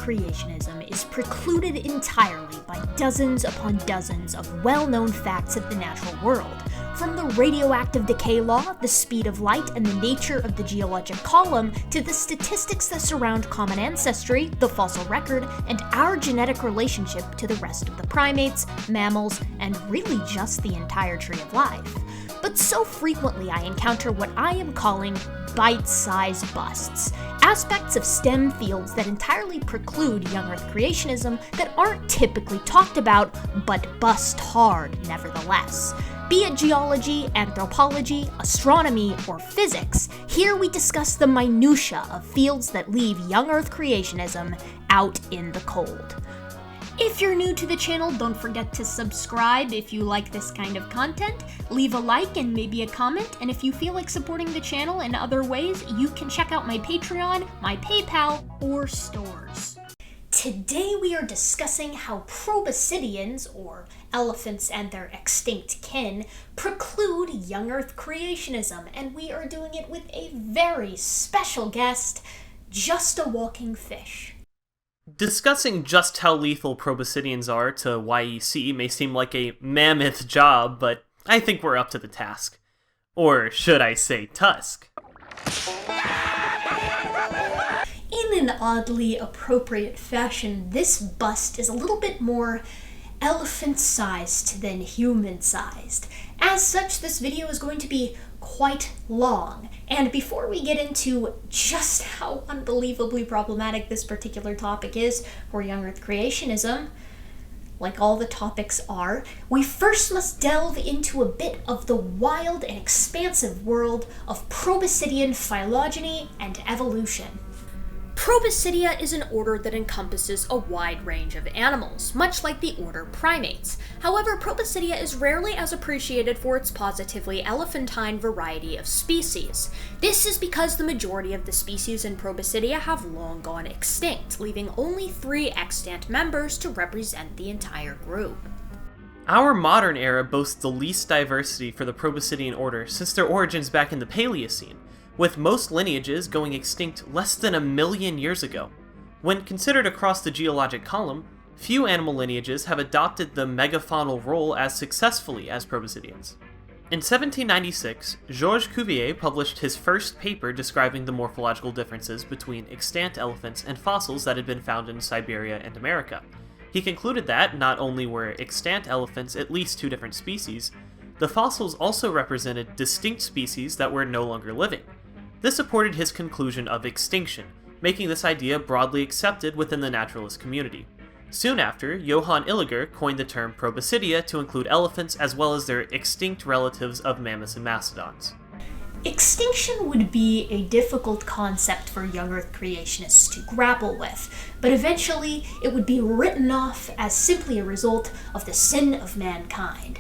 creationism is precluded entirely by dozens upon dozens of well-known facts of the natural world, from the radioactive decay law, the speed of light, and the nature of the geologic column, to the statistics that surround common ancestry, the fossil record, and our genetic relationship to the rest of the primates, mammals, and really just the entire tree of life. But so frequently I encounter what I am calling bite-sized busts, aspects of STEM fields that entirely preclude young Earth creationism that aren't typically talked about, but bust hard nevertheless. Be it geology, anthropology, astronomy, or physics, here we discuss the minutia of fields that leave young Earth creationism out in the cold. If you're new to the channel, don't forget to subscribe if you like this kind of content, leave a like and maybe a comment, and if you feel like supporting the channel in other ways, you can check out my Patreon, my PayPal, or stores. Today we are discussing how Proboscideans, or elephants and their extinct kin, preclude young Earth creationism, and we are doing it with a very special guest, just a walking fish. Discussing just how lethal Proboscideans are to YEC may seem like a mammoth job, but I think we're up to the task. Or should I say tusk? In an oddly appropriate fashion, this bust is a little bit more elephant-sized than human-sized. As such, this video is going to be quite long. And before we get into just how unbelievably problematic this particular topic is for young Earth creationism, like all the topics are, we first must delve into a bit of the wild and expansive world of Proboscidean phylogeny and evolution. Proboscidea is an order that encompasses a wide range of animals, much like the order primates. However, Proboscidea is rarely as appreciated for its positively elephantine variety of species. This is because the majority of the species in Proboscidea have long gone extinct, leaving only 3 extant members to represent the entire group. Our modern era boasts the least diversity for the Proboscidean order since their origins back in the Paleocene, with most lineages going extinct less than 1 million years ago. When considered across the geologic column, few animal lineages have adopted the megafaunal role as successfully as Proboscideans. In 1796, Georges Cuvier published his first paper describing the morphological differences between extant elephants and fossils that had been found in Siberia and America. He concluded that not only were extant elephants at least 2 different species, the fossils also represented distinct species that were no longer living. This supported his conclusion of extinction, making this idea broadly accepted within the naturalist community. Soon after, Johann Illiger coined the term Proboscidea to include elephants as well as their extinct relatives of mammoths and mastodons. Extinction would be a difficult concept for young Earth creationists to grapple with, but eventually it would be written off as simply a result of the sin of mankind.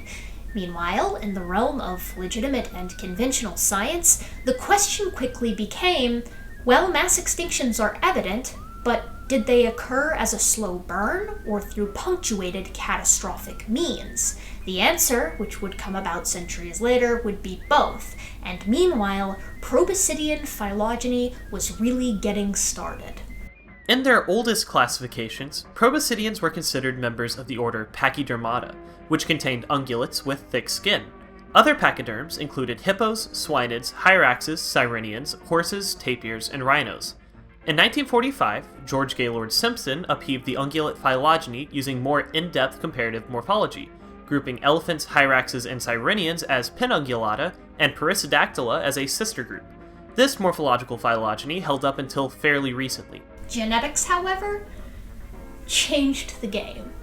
Meanwhile, in the realm of legitimate and conventional science, the question quickly became, well, mass extinctions are evident, but did they occur as a slow burn or through punctuated catastrophic means? The answer, which would come about centuries later, would be both, and meanwhile, Proboscidean phylogeny was really getting started. In their oldest classifications, Proboscideans were considered members of the order Pachydermata, which contained ungulates with thick skin. Other pachyderms included hippos, swinids, hyraxes, sirenians, horses, tapirs, and rhinos. In 1945, George Gaylord Simpson upheaved the ungulate phylogeny using more in-depth comparative morphology, grouping elephants, hyraxes, and sirenians as Pinungulata and Perissodactyla as a sister group. This morphological phylogeny held up until fairly recently. Genetics, however, changed the game.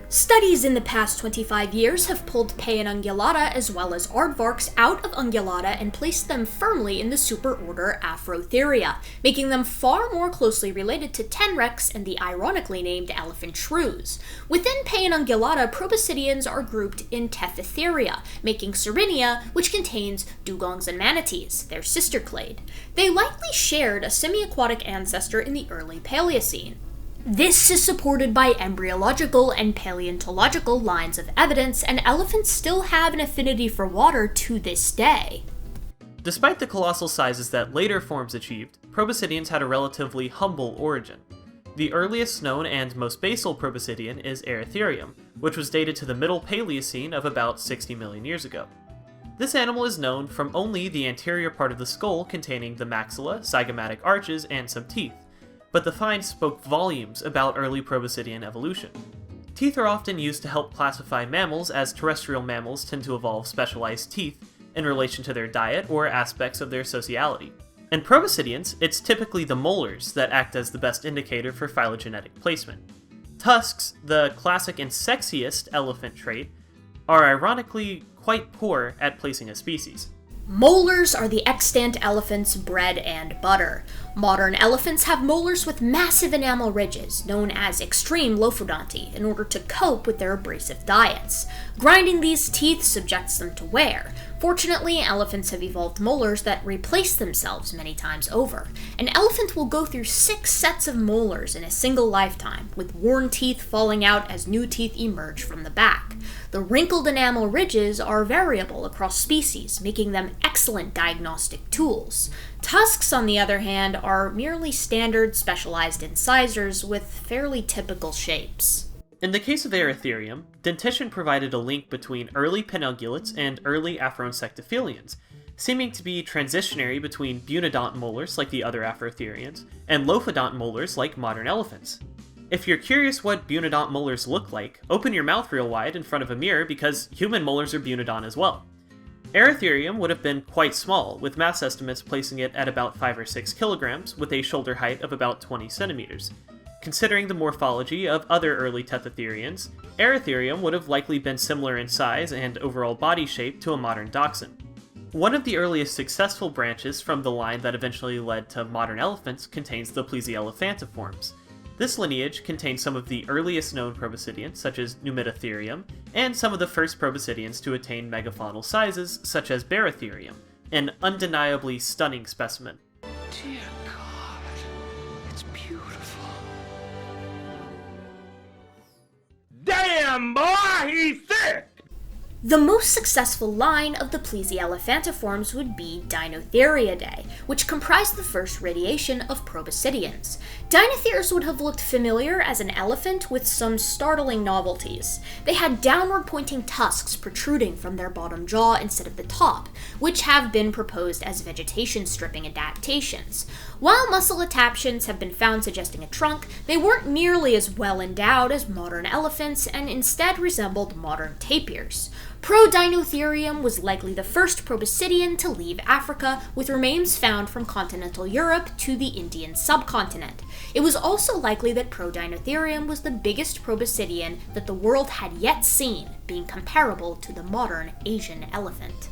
Studies in the past 25 years have pulled Paeonungulata as well as aardvarks out of Ungulata and placed them firmly in the superorder Afrotheria, making them far more closely related to tenrecs and the ironically named elephant shrews. Within Paeonungulata, Proboscideans are grouped in Tethetheria, making Sirenia, which contains dugongs and manatees, their sister clade. They likely shared a semi-aquatic ancestor in the early Paleocene. This is supported by embryological and paleontological lines of evidence, and elephants still have an affinity for water to this day. Despite the colossal sizes that later forms achieved, Proboscideans had a relatively humble origin. The earliest known and most basal proboscidean is Erytherium, which was dated to the Middle Paleocene of about 60 million years ago. This animal is known from only the anterior part of the skull containing the maxilla, zygomatic arches, and some teeth, but the find spoke volumes about early proboscidean evolution. Teeth are often used to help classify mammals, as terrestrial mammals tend to evolve specialized teeth in relation to their diet or aspects of their sociality. In proboscideans, it's typically the molars that act as the best indicator for phylogenetic placement. Tusks, the classic and sexiest elephant trait, are ironically quite poor at placing a species. Molars are the extant elephant's bread and butter. Modern elephants have molars with massive enamel ridges, known as extreme lophodonty, in order to cope with their abrasive diets. Grinding these teeth subjects them to wear. Fortunately, elephants have evolved molars that replace themselves many times over. An elephant will go through 6 sets of molars in a single lifetime, with worn teeth falling out as new teeth emerge from the back. The wrinkled enamel ridges are variable across species, making them excellent diagnostic tools. Tusks, on the other hand, are merely standard specialized incisors with fairly typical shapes. In the case of Erytherium, dentition provided a link between early penungulates and early Afroinsectophilians, seeming to be transitionary between bunodont molars like the other Afrotherians, and lophodont molars like modern elephants. If you're curious what bunodont molars look like, open your mouth real wide in front of a mirror because human molars are bunodont as well. Erytherium would have been quite small, with mass estimates placing it at about 5 or 6 kilograms, with a shoulder height of about 20 centimeters. Considering the morphology of other early Tethitherians, Erytherium would have likely been similar in size and overall body shape to a modern dachshund. One of the earliest successful branches from the line that eventually led to modern elephants contains the Plesioelephantiforms. This lineage contains some of the earliest known proboscideans, such as Numidotherium, and some of the first proboscideans to attain megafaunal sizes, such as Barotherium, an undeniably stunning specimen. Dear God, it's beautiful. Damn, boy, he's thick! The most successful line of the Plesioelephantiforms would be Dinotheriidae, which comprised the first radiation of proboscideans. Dinotheres would have looked familiar as an elephant with some startling novelties. They had downward-pointing tusks protruding from their bottom jaw instead of the top, which have been proposed as vegetation-stripping adaptations. While muscle attachments have been found suggesting a trunk, they weren't nearly as well endowed as modern elephants and instead resembled modern tapirs. Prodinotherium was likely the first proboscidean to leave Africa, with remains found from continental Europe to the Indian subcontinent. It was also likely that Prodinotherium was the biggest proboscidean that the world had yet seen, being comparable to the modern Asian elephant.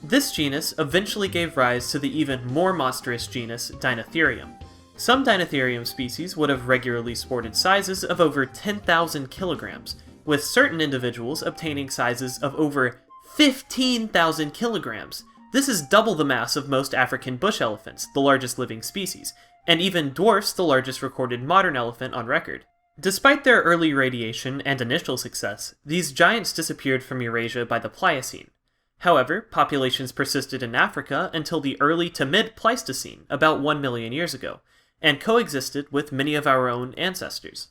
This genus eventually gave rise to the even more monstrous genus Dinotherium. Some Dinotherium species would have regularly sported sizes of over 10,000 kilograms, with certain individuals obtaining sizes of over 15,000 kilograms. This is double the mass of most African bush elephants, the largest living species, and even dwarfs the largest recorded modern elephant on record. Despite their early radiation and initial success, these giants disappeared from Eurasia by the Pliocene. However, populations persisted in Africa until the early to mid-Pleistocene, about 1 million years ago, and coexisted with many of our own ancestors.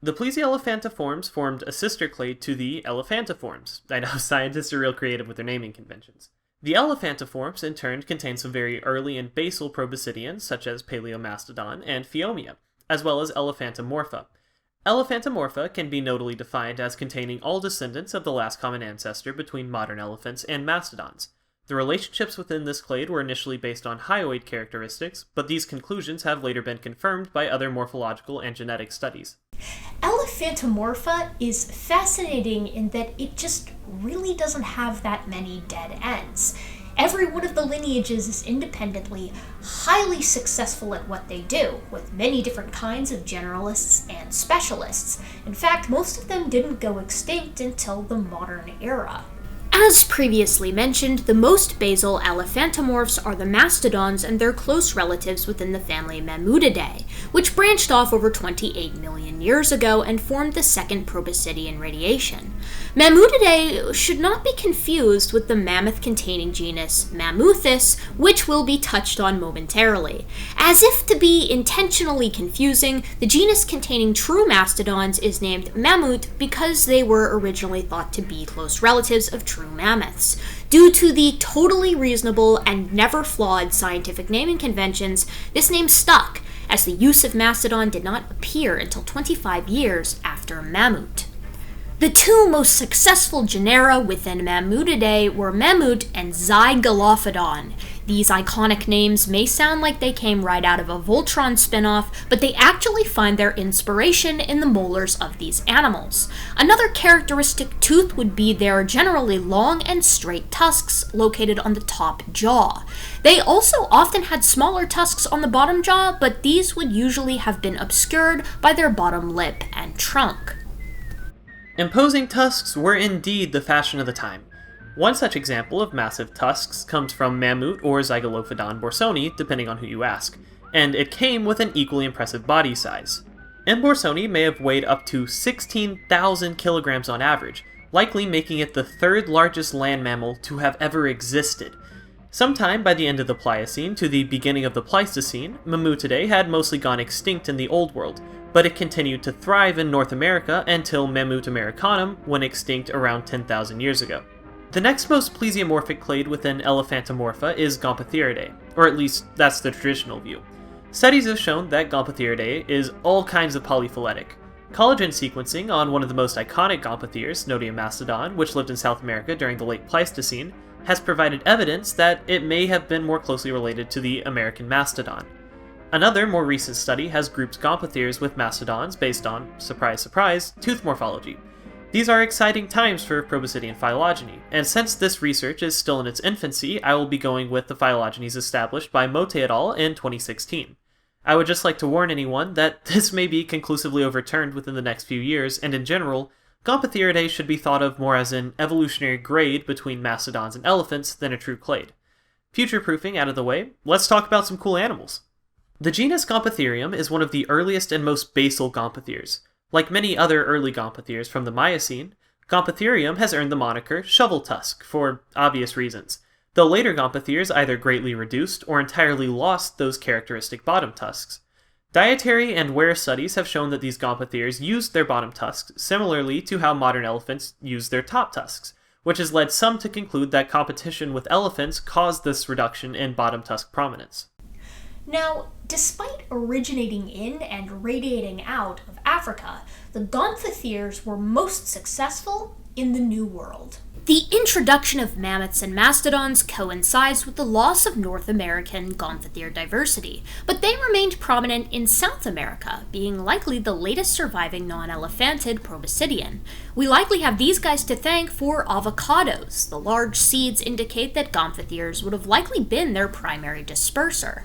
The Plesioelephantiforms formed a sister clade to the Elephantiforms. I know, scientists are real creative with their naming conventions. The Elephantiforms, in turn, contain some very early and basal proboscideans, such as Paleomastodon and Phiomia, as well as Elephantomorpha. Elephantomorpha can be notally defined as containing all descendants of the last common ancestor between modern elephants and mastodons. The relationships within this clade were initially based on hyoid characteristics, but these conclusions have later been confirmed by other morphological and genetic studies. Elephantomorpha is fascinating in that it just really doesn't have that many dead ends. Every one of the lineages is independently highly successful at what they do, with many different kinds of generalists and specialists. In fact, most of them didn't go extinct until the modern era. As previously mentioned, the most basal elephantomorphs are the mastodons and their close relatives within the family Mammutidae, which branched off over 28 million years ago and formed the second proboscidean radiation. Mammutidae should not be confused with the mammoth-containing genus Mammuthus, which will be touched on momentarily. As if to be intentionally confusing, the genus containing true mastodons is named Mammut because they were originally thought to be close relatives of true mammoths. Due to the totally reasonable and never flawed scientific naming conventions, this name stuck, as the use of mastodon did not appear until 25 years after mammut. The two most successful genera within Mammutidae were Mammut and Zygolophodon. These iconic names may sound like they came right out of a Voltron spin-off, but they actually find their inspiration in the molars of these animals. Another characteristic tooth would be their generally long and straight tusks located on the top jaw. They also often had smaller tusks on the bottom jaw, but these would usually have been obscured by their bottom lip and trunk. Imposing tusks were indeed the fashion of the time. One such example of massive tusks comes from Mammut or Zygolophodon borsoni, depending on who you ask, and it came with an equally impressive body size. M. borsoni may have weighed up to 16,000 kilograms on average, likely making it the third largest land mammal to have ever existed. Sometime by the end of the Pliocene to the beginning of the Pleistocene, Mammutidae had mostly gone extinct in the Old World, but it continued to thrive in North America until Mammut americanum went extinct around 10,000 years ago. The next most plesiomorphic clade within Elephantomorpha is Gomphotheridae, or at least that's the traditional view. Studies have shown that Gomphotheridae is all kinds of polyphyletic. Collagen sequencing on one of the most iconic Gomphotheres, Nodia mastodon, which lived in South America during the late Pleistocene, has provided evidence that it may have been more closely related to the American mastodon. Another, more recent study has grouped Gomphotheres with mastodons based on, surprise surprise, tooth morphology. These are exciting times for Proboscidean phylogeny, and since this research is still in its infancy, I will be going with the phylogenies established by Mote et al. In 2016. I would just like to warn anyone that this may be conclusively overturned within the next few years, and in general, Gomphotheridae should be thought of more as an evolutionary grade between mastodons and elephants than a true clade. Future-proofing out of the way, let's talk about some cool animals. The genus Gomphotherium is one of the earliest and most basal Gomphotheres. Like many other early Gomphotheres from the Miocene, Gomphotherium has earned the moniker shovel tusk for obvious reasons, though later Gomphotheres either greatly reduced or entirely lost those characteristic bottom tusks. Dietary and wear studies have shown that these Gomphotheres used their bottom tusks similarly to how modern elephants use their top tusks, which has led some to conclude that competition with elephants caused this reduction in bottom tusk prominence. Now, despite originating in and radiating out of Africa, the Gomphotheres were most successful in the New World. The introduction of mammoths and mastodons coincides with the loss of North American Gomphotherian diversity, but they remained prominent in South America, being likely the latest surviving non-elephantid Proboscidean. We likely have these guys to thank for avocados. The large seeds indicate that Gomphotheres would have likely been their primary disperser.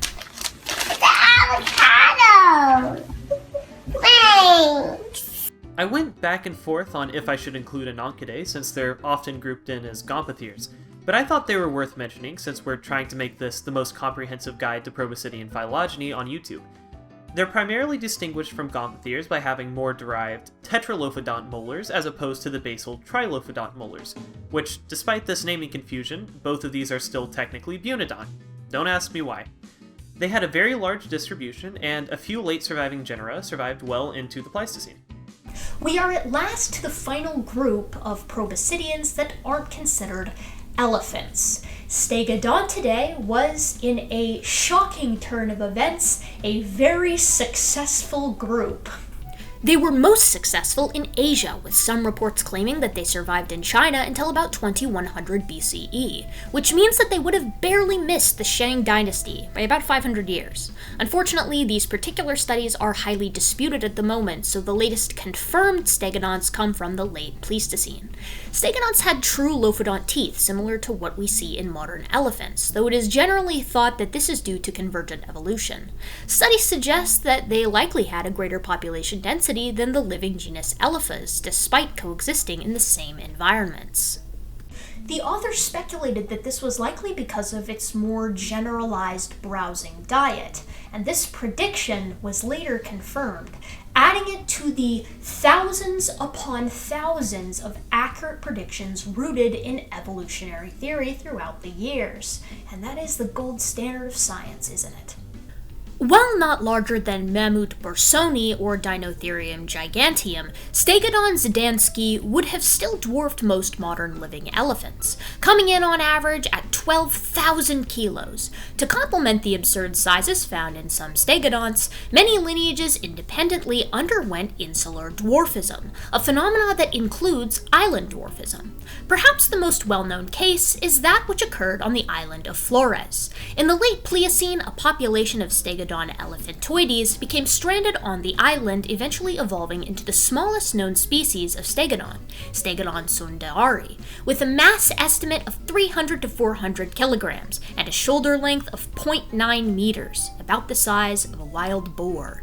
Avocados! Thanks! I went back and forth on if I should include Anonchidae since they're often grouped in as Gomphotheres, but I thought they were worth mentioning since we're trying to make this the most comprehensive guide to Proboscidean phylogeny on YouTube. They're primarily distinguished from Gomphotheres by having more derived tetralophodont molars as opposed to the basal trilophodont molars, which, despite this naming confusion, both of these are still technically bunodont. Don't ask me why. They had a very large distribution, and a few late surviving genera survived well into the Pleistocene. We are at last to the final group of Proboscideans that aren't considered elephants. Stegodontidae was, in a shocking turn of events, a very successful group. They were most successful in Asia, with some reports claiming that they survived in China until about 2100 BCE, which means that they would have barely missed the Shang dynasty by about 500 years. Unfortunately, these particular studies are highly disputed at the moment, so the latest confirmed stegodonts come from the late Pleistocene. Stegodonts had true lophodont teeth, similar to what we see in modern elephants, though it is generally thought that this is due to convergent evolution. Studies suggest that they likely had a greater population density than the living genus Elephas, despite coexisting in the same environments. The authors speculated that this was likely because of its more generalized browsing diet, and this prediction was later confirmed, adding it to the thousands upon thousands of accurate predictions rooted in evolutionary theory throughout the years. And that is the gold standard of science, isn't it? While not larger than Mammut borsoni or Dinotherium giganteum, Stegodons zdansky would have still dwarfed most modern living elephants, coming in on average at 12,000 kilos. To complement the absurd sizes found in some Stegodonts, many lineages independently underwent insular dwarfism, a phenomenon that includes island dwarfism. Perhaps the most well-known case is that which occurred on the island of Flores. In the late Pliocene, a population of Stegodon elephantoides became stranded on the island, eventually evolving into the smallest known species of Stegodon, Stegodon sundari, with a mass estimate of 300 to 400 kilograms and a shoulder length of 0.9 meters, about the size of a wild boar.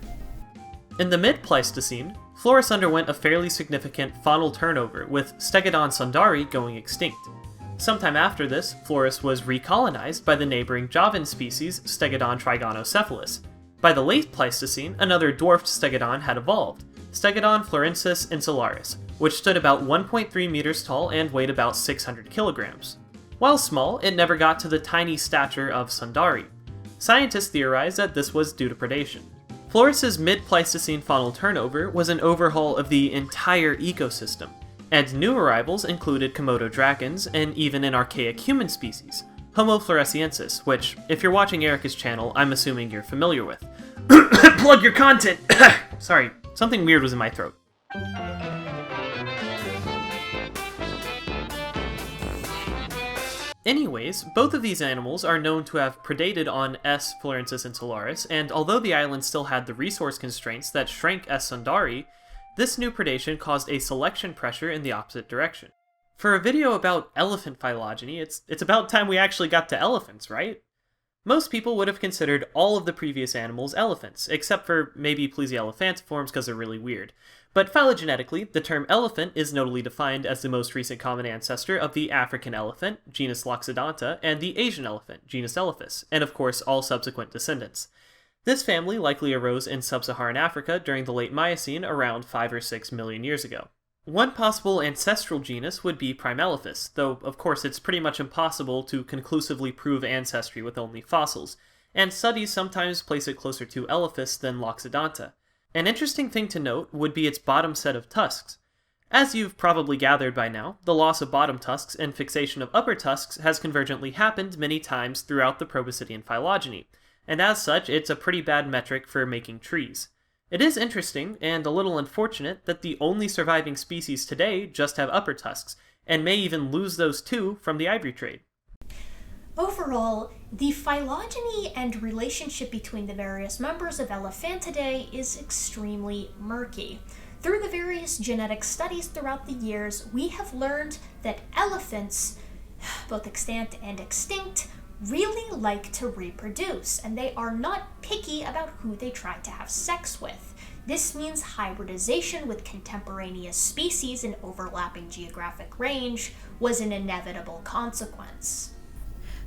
In the mid-Pleistocene, Flores underwent a fairly significant faunal turnover, with Stegodon sundari going extinct. Sometime after this, Flores was recolonized by the neighboring Javan species Stegodon trigonocephalus. By the late Pleistocene, another dwarfed Stegodon had evolved, Stegodon florensis insularis, which stood about 1.3 meters tall and weighed about 600 kilograms. While small, it never got to the tiny stature of Sundari. Scientists theorize that this was due to predation. Flores's mid-Pleistocene faunal turnover was an overhaul of the entire ecosystem, and new arrivals included Komodo dragons and even an archaic human species, Homo floresiensis, which, if you're watching Erica's channel, I'm assuming you're familiar with. Plug your content! Sorry, something weird was in my throat. Anyways, both of these animals are known to have predated on S. florensis insularis, and although the island still had the resource constraints that shrank S. sundari, this new predation caused a selection pressure in the opposite direction. For a video about elephant phylogeny, it's about time we actually got to elephants, right? Most people would have considered all of the previous animals elephants, except for maybe Plesioelephantiforms because they're really weird. But phylogenetically, the term elephant is notably defined as the most recent common ancestor of the African elephant, genus Loxodonta, and the Asian elephant, genus Elephas, and of course all subsequent descendants. This family likely arose in sub-Saharan Africa during the late Miocene around 5 or 6 million years ago. One possible ancestral genus would be Primelephas, though of course it's pretty much impossible to conclusively prove ancestry with only fossils, and studies sometimes place it closer to Elephas than Loxodonta. An interesting thing to note would be its bottom set of tusks. As you've probably gathered by now, the loss of bottom tusks and fixation of upper tusks has convergently happened many times throughout the Proboscidean phylogeny, and as such, it's a pretty bad metric for making trees. It is interesting, and a little unfortunate, that the only surviving species today just have upper tusks, and may even lose those too from the ivory trade. Overall, the phylogeny and relationship between the various members of Elephantidae is extremely murky. Through the various genetic studies throughout the years, we have learned that elephants, both extant and extinct, really like to reproduce, and they are not picky about who they try to have sex with. This means hybridization with contemporaneous species in overlapping geographic range was an inevitable consequence.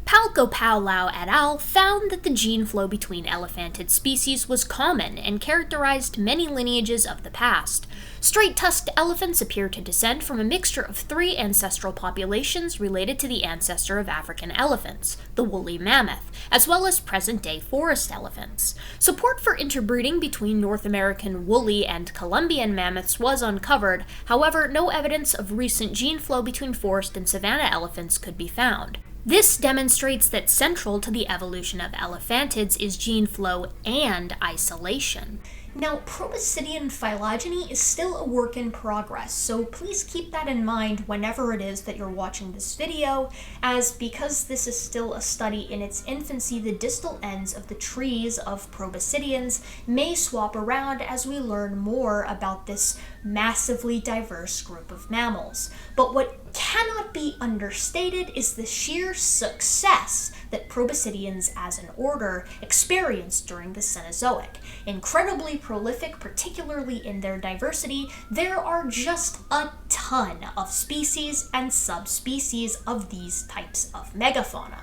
Palko-Paulau et al. Found that the gene flow between elephantid species was common and characterized many lineages of the past. Straight-tusked elephants appear to descend from a mixture of 3 ancestral populations related to the ancestor of African elephants, the woolly mammoth, as well as present-day forest elephants. Support for interbreeding between North American woolly and Columbian mammoths was uncovered, however, no evidence of recent gene flow between forest and savanna elephants could be found. This demonstrates that central to the evolution of elephantids is gene flow and isolation. Now, Proboscidean phylogeny is still a work in progress, so please keep that in mind whenever it is that you're watching this video, as because this is still a study in its infancy, the distal ends of the trees of Proboscideans may swap around as we learn more about this massively diverse group of mammals. But what cannot be understated is the sheer success that Proboscideans as an order experienced during the Cenozoic. Incredibly prolific, particularly in their diversity, there are just a ton of species and subspecies of these types of megafauna.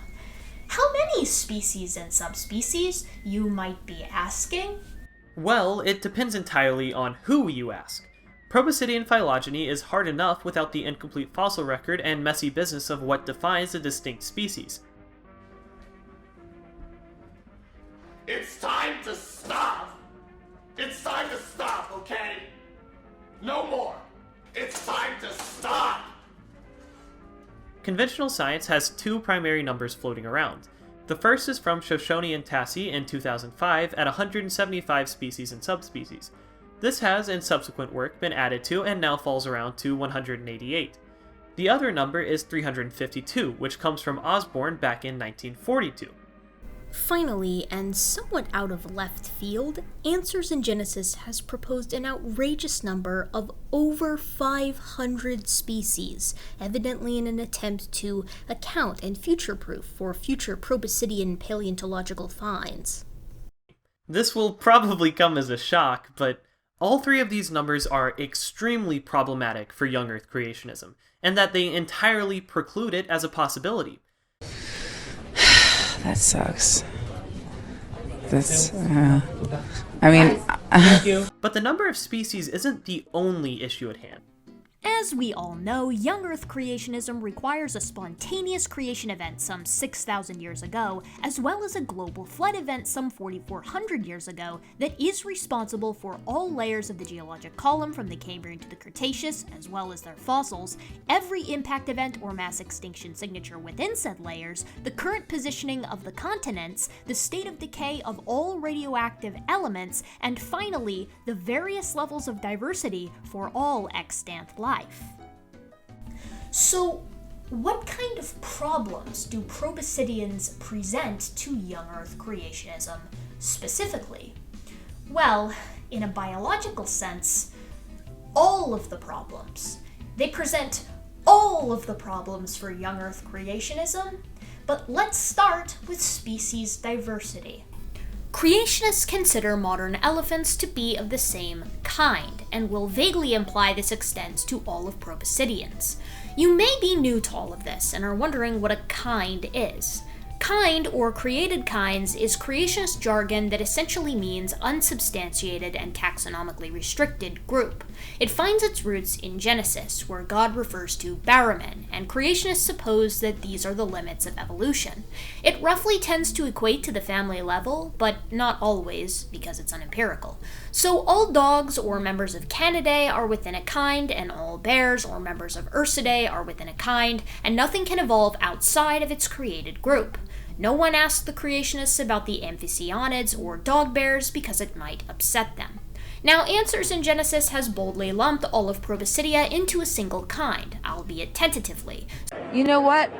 How many species and subspecies, you might be asking? Well, it depends entirely on who you ask. Proboscidean phylogeny is hard enough without the incomplete fossil record and messy business of what defines a distinct species. It's time to stop! It's time to stop, okay? No more! It's time to stop! Conventional science has two primary numbers floating around. The first is from Shoshone and Tassi in 2005 at 175 species and subspecies. This has, in subsequent work, been added to and now falls around to 188. The other number is 352, which comes from Osborn back in 1942. Finally, and somewhat out of left field, Answers in Genesis has proposed an outrageous number of over 500 species, evidently in an attempt to account and future-proof for future Proboscidean paleontological finds. This will probably come as a shock, but all three of these numbers are extremely problematic for Young Earth Creationism, and that they entirely preclude it as a possibility. That sucks. But the number of species isn't the only issue at hand. As we all know, Young Earth Creationism requires a spontaneous creation event some 6,000 years ago, as well as a global flood event some 4,400 years ago that is responsible for all layers of the geologic column from the Cambrian to the Cretaceous, as well as their fossils, every impact event or mass extinction signature within said layers, the current positioning of the continents, the state of decay of all radioactive elements, and finally, the various levels of diversity for all extant life. So, what kind of problems do Proboscideans present to Young Earth Creationism specifically? Well, in a biological sense, all of the problems. They present all of the problems for Young Earth Creationism, but let's start with species diversity. Creationists consider modern elephants to be of the same kind, and will vaguely imply this extends to all of Proboscideans. You may be new to all of this and are wondering what a kind is. Kind, or created kinds, is creationist jargon that essentially means unsubstantiated and taxonomically restricted group. It finds its roots in Genesis, where God refers to Barraman, and creationists suppose that these are the limits of evolution. It roughly tends to equate to the family level, but not always, because it's unempirical. So all dogs or members of Canidae are within a kind, and all bears or members of Ursidae are within a kind, and nothing can evolve outside of its created group. No one asked the creationists about the amphicyonids or dog bears because it might upset them. Now, Answers in Genesis has boldly lumped all of Proboscidea into a single kind, albeit tentatively. You know what?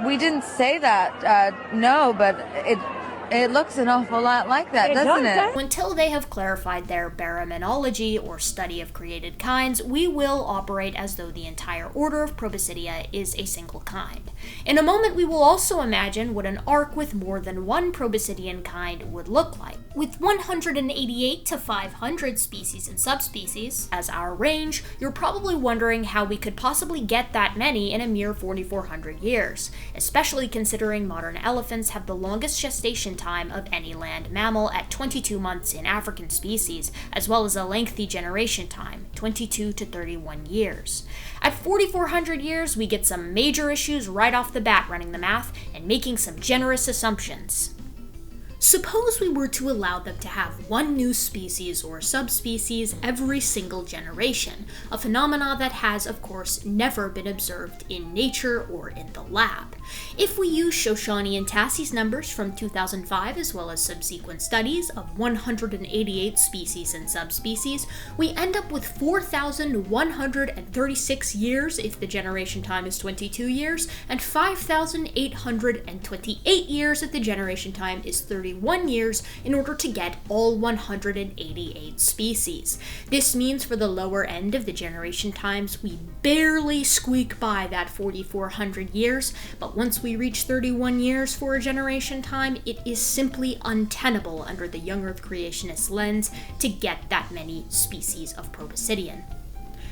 We didn't say that, no, but it looks an awful lot like that, doesn't it? Until they have clarified their baramenology, or study of created kinds, we will operate as though the entire order of Proboscidea is a single kind. In a moment, we will also imagine what an arc with more than one Proboscidean kind would look like. With 188 to 500 species and subspecies as our range, you're probably wondering how we could possibly get that many in a mere 4,400 years, especially considering modern elephants have the longest gestation time of any land mammal at 22 months in African species, as well as a lengthy generation time, 22 to 31 years. At 4,400 years, we get some major issues right off the bat running the math and making some generous assumptions. Suppose we were to allow them to have one new species or subspecies every single generation, a phenomena that has, of course, never been observed in nature or in the lab. If we use Shoshone and Tassi's numbers from 2005 as well as subsequent studies of 188 species and subspecies, we end up with 4,136 years if the generation time is 22 years, and 5,828 years if the generation time is 31 years in order to get all 188 species. This means for the lower end of the generation times, we barely squeak by that 4,400 years, but once we reach 31 years for a generation time, it is simply untenable under the Young Earth Creationist lens to get that many species of Proboscidean.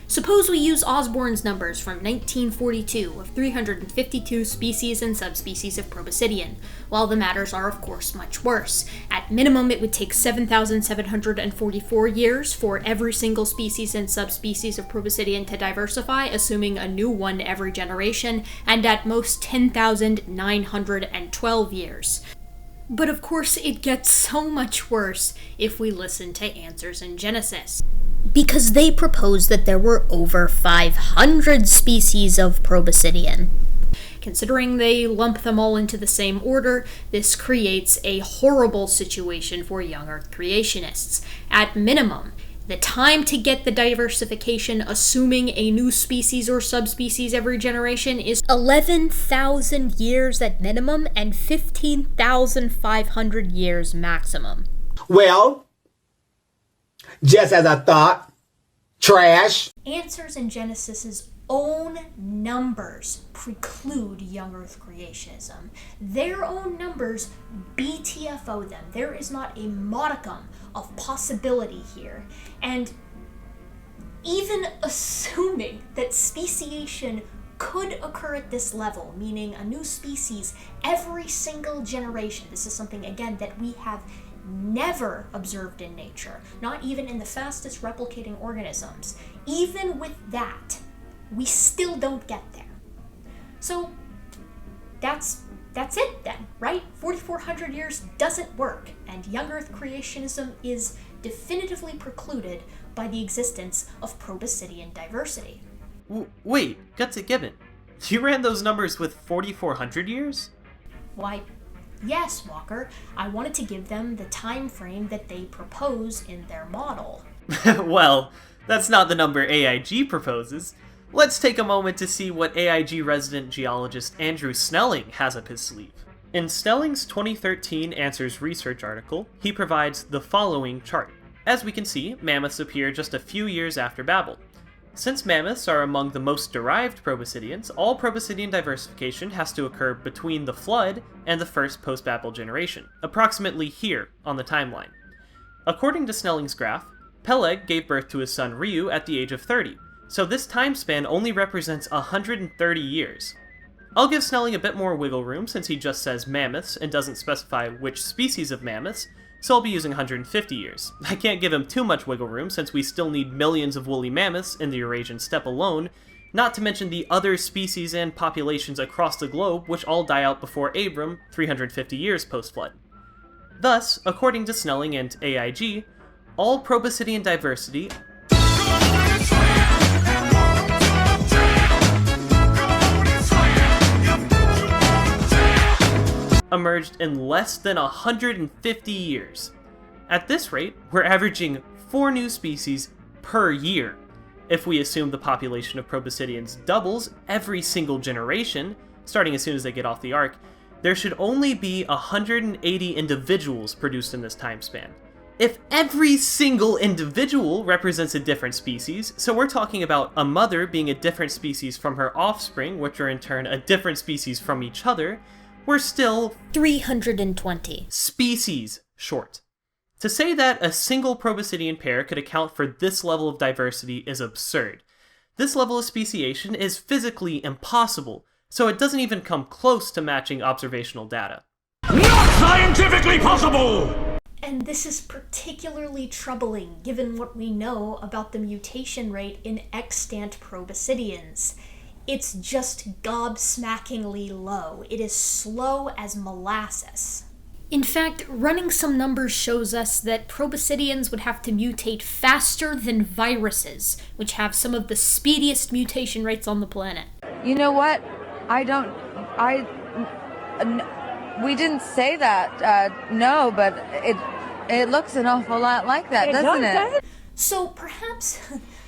Suppose we use Osborn's numbers from 1942 of 352 species and subspecies of Proboscidean. While the matters are of course much worse. At minimum, it would take 7,744 years for every single species and subspecies of Proboscidean to diversify, assuming a new one every generation, and at most 10,912 years. But of course, it gets so much worse if we listen to Answers in Genesis. Because they propose that there were over 500 species of Proboscidean. Considering they lump them all into the same order, this creates a horrible situation for young Earth creationists. At minimum, the time to get the diversification, assuming a new species or subspecies every generation, is 11,000 years at minimum and 15,500 years maximum. Well, just as I thought, trash. Answers in Genesis's own numbers preclude young Earth creationism. Their own numbers BTFO them. There is not a modicum of possibility here. And even assuming that speciation could occur at this level, meaning a new species every single generation, this is something, again, that we have never observed in nature, not even in the fastest replicating organisms. Even with that, we still don't get there. So that's it then, right? 4,400 years doesn't work, and young Earth creationism is definitively precluded by the existence of Proboscidean diversity. Wait, Gutsick Gibbon, you ran those numbers with 4,400 years? Why, yes, Walker. I wanted to give them the time frame that they propose in their model. Well, that's not the number AIG proposes. Let's take a moment to see what AIG resident geologist Andrew Snelling has up his sleeve. In Snelling's 2013 Answers research article, he provides the following chart. As we can see, mammoths appear just a few years after Babel. Since mammoths are among the most derived Proboscideans, all Proboscidean diversification has to occur between the flood and the first post-Babel generation, approximately here on the timeline. According to Snelling's graph, Peleg gave birth to his son Ryu at the age of 30, so this time span only represents 130 years. I'll give Snelling a bit more wiggle room since he just says mammoths and doesn't specify which species of mammoths, so I'll be using 150 years. I can't give him too much wiggle room since we still need millions of woolly mammoths in the Eurasian steppe alone, not to mention the other species and populations across the globe which all die out before Abram 350 years post-flood. Thus, according to Snelling and AIG, all Proboscidean diversity emerged in less than 150 years. At this rate, we're averaging 4 new species per year. If we assume the population of Proboscideans doubles every single generation, starting as soon as they get off the ark, there should only be 180 individuals produced in this time span. If every single individual represents a different species, so we're talking about a mother being a different species from her offspring, which are in turn a different species from each other, we're still 320 species short. To say that a single Proboscidean pair could account for this level of diversity is absurd. This level of speciation is physically impossible, so it doesn't even come close to matching observational data. Not scientifically possible! And this is particularly troubling given what we know about the mutation rate in extant Proboscideans. It's just gobsmackingly low. It is slow as molasses. In fact, running some numbers shows us that Proboscideans would have to mutate faster than viruses, which have some of the speediest mutation rates on the planet. You know what? We didn't say that, no, but it looks an awful lot like that, doesn't it? So perhaps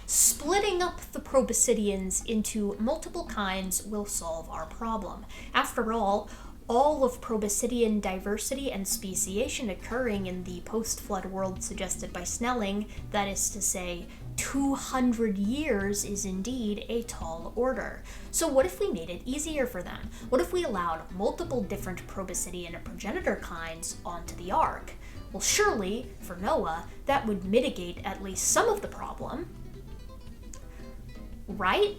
splitting up the Proboscideans into multiple kinds will solve our problem. After all of Proboscidean diversity and speciation occurring in the post-flood world suggested by Snelling, that is to say, 200 years is indeed a tall order. So what if we made it easier for them? What if we allowed multiple different Proboscidean progenitor kinds onto the ark? Well, surely, for Noah, that would mitigate at least some of the problem. right?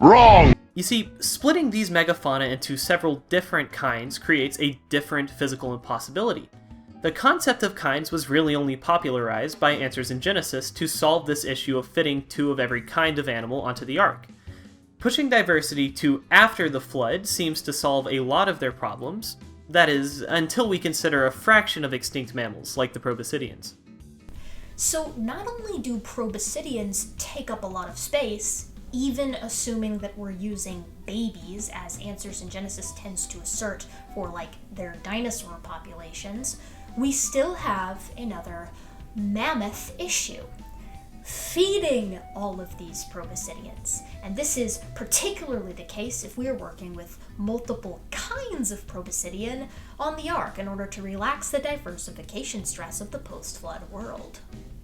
Wrong! You see, splitting these megafauna into several different kinds creates a different physical impossibility. The concept of kinds was really only popularized by answers in Genesis to solve this issue of fitting 2 of every kind of animal onto the ark. Pushing diversity to after the flood seems to solve a lot of their problems, that is, until we consider a fraction of extinct mammals, like the Proboscideans. So not only do Proboscideans take up a lot of space, even assuming that we're using babies, as Answers in Genesis tends to assert for, like, their dinosaur populations, we still have another mammoth issue. Feeding all of these Proboscideans. And this is particularly the case if we are working with multiple kinds of Proboscidean on the ark in order to relax the diversification stress of the post-flood world.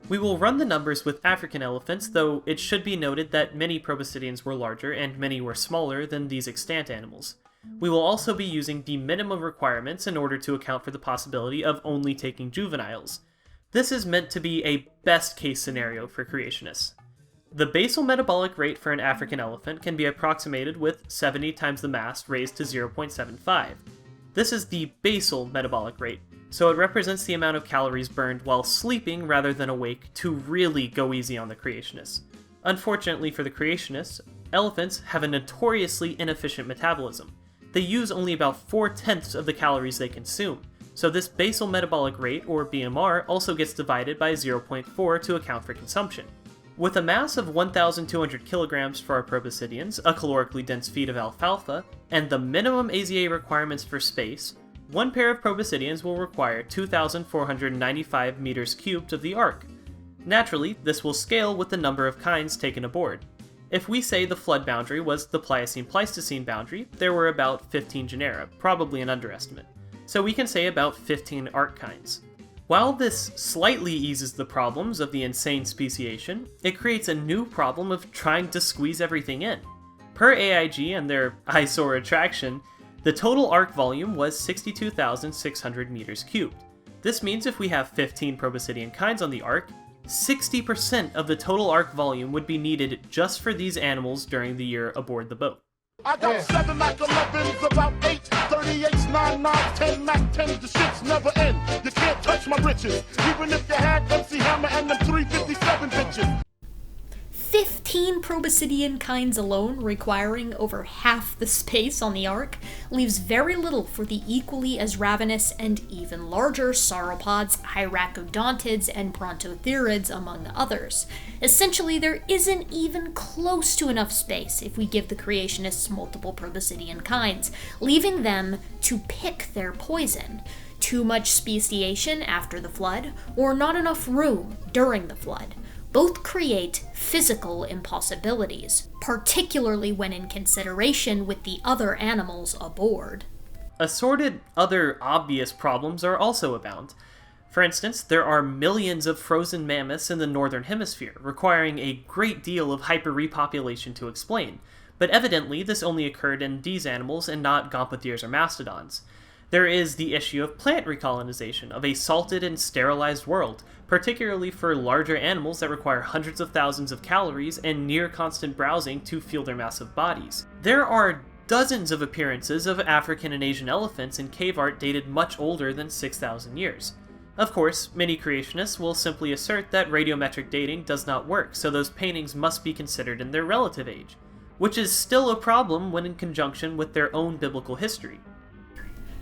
We will run the numbers with African elephants, though it should be noted that many Proboscideans were larger and many were smaller than these extant animals. We will also be using the minimum requirements in order to account for the possibility of only taking juveniles. This is meant to be a best-case scenario for creationists. The basal metabolic rate for an African elephant can be approximated with 70 times the mass raised to 0.75. This is the basal metabolic rate, so it represents the amount of calories burned while sleeping rather than awake to really go easy on the creationists. Unfortunately for the creationists, elephants have a notoriously inefficient metabolism. They use only about 4/10 of the calories they consume, so this basal metabolic rate, or BMR, also gets divided by 0.4 to account for consumption. With a mass of 1,200 kilograms for our Proboscideans, a calorically dense feed of alfalfa, and the minimum AZA requirements for space, one pair of Proboscideans will require 2,495 meters cubed of the ark. Naturally, this will scale with the number of kinds taken aboard. If we say the flood boundary was the Pliocene-Pleistocene boundary, there were about 15 genera, probably an underestimate. So we can say about 15 ark kinds. While this slightly eases the problems of the insane speciation, it creates a new problem of trying to squeeze everything in. Per AIG and their eyesore attraction, the total ark volume was 62,600 meters cubed. This means if we have 15 Proboscidean kinds on the ark, 60% of the total ark volume would be needed just for these animals during the year aboard the boat. I got 7 Mac 11s, about 8 38s, 9 9s, 10 Mac 10s, the shits never end. You can't touch my riches, even if you had MC Hammer and them 357 bitches. 15 Proboscidean kinds alone, requiring over half the space on the ark, leaves very little for the equally as ravenous and even larger sauropods, hyracodontid, and brontotherids, among others. Essentially, there isn't even close to enough space if we give the creationists multiple Proboscidean kinds, leaving them to pick their poison. Too much speciation after the flood, or not enough room during the flood. Both create physical impossibilities, particularly when in consideration with the other animals aboard. Assorted other obvious problems are also abound. For instance, there are millions of frozen mammoths in the northern hemisphere, requiring a great deal of hyper-repopulation to explain, but evidently this only occurred in these animals and not Gomphotheres or Mastodons. There is the issue of plant recolonization of a salted and sterilized world, particularly for larger animals that require hundreds of thousands of calories and near constant browsing to fuel their massive bodies. There are dozens of appearances of African and Asian elephants in cave art dated much older than 6,000 years. Of course, many creationists will simply assert that radiometric dating does not work, so those paintings must be considered in their relative age, which is still a problem when in conjunction with their own biblical history.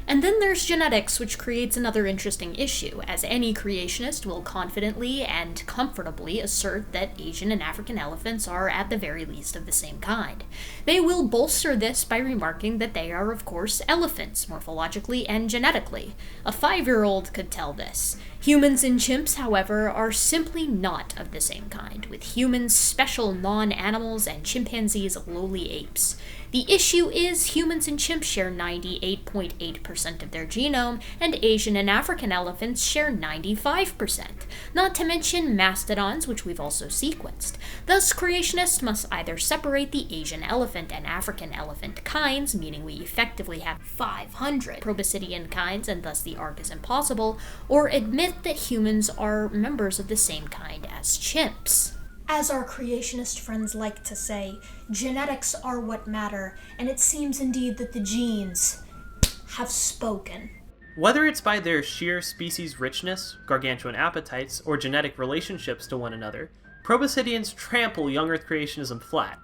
And then there's genetics, which creates another interesting issue, as any creationist will confidently and comfortably assert that Asian and African elephants are at the very least of the same kind. They will bolster this by remarking that they are, of course, elephants, morphologically and genetically. A 5-year-old could tell this. Humans and chimps, however, are simply not of the same kind, with humans special non-animals and chimpanzees lowly apes. The issue is humans and chimps share 98.8% of their genome, and Asian and African elephants share 95%, not to mention mastodons, which we've also sequenced. Thus, creationists must either separate the Asian elephant and African elephant kinds, meaning we effectively have 500 Proboscidean kinds and thus the ark is impossible, or admit that humans are members of the same kind as chimps. As our creationist friends like to say, genetics are what matter, and it seems indeed that the genes have spoken. Whether it's by their sheer species richness, gargantuan appetites, or genetic relationships to one another, Proboscideans trample Young Earth creationism flat.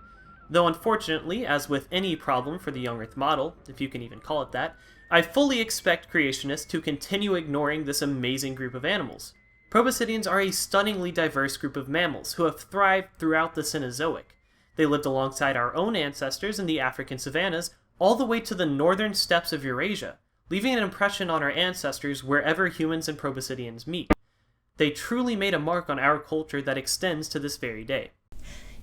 Though unfortunately, as with any problem for the Young Earth model, if you can even call it that, I fully expect creationists to continue ignoring this amazing group of animals. Proboscideans are a stunningly diverse group of mammals who have thrived throughout the Cenozoic. They lived alongside our own ancestors in the African savannas all the way to the northern steppes of Eurasia, leaving an impression on our ancestors wherever humans and Proboscideans meet. They truly made a mark on our culture that extends to this very day.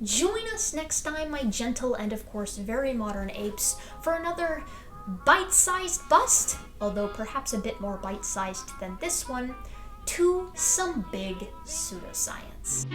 Join us next time, my gentle and of course very modern apes, for another bite-sized bust, although perhaps a bit more bite-sized than this one, to some big pseudoscience.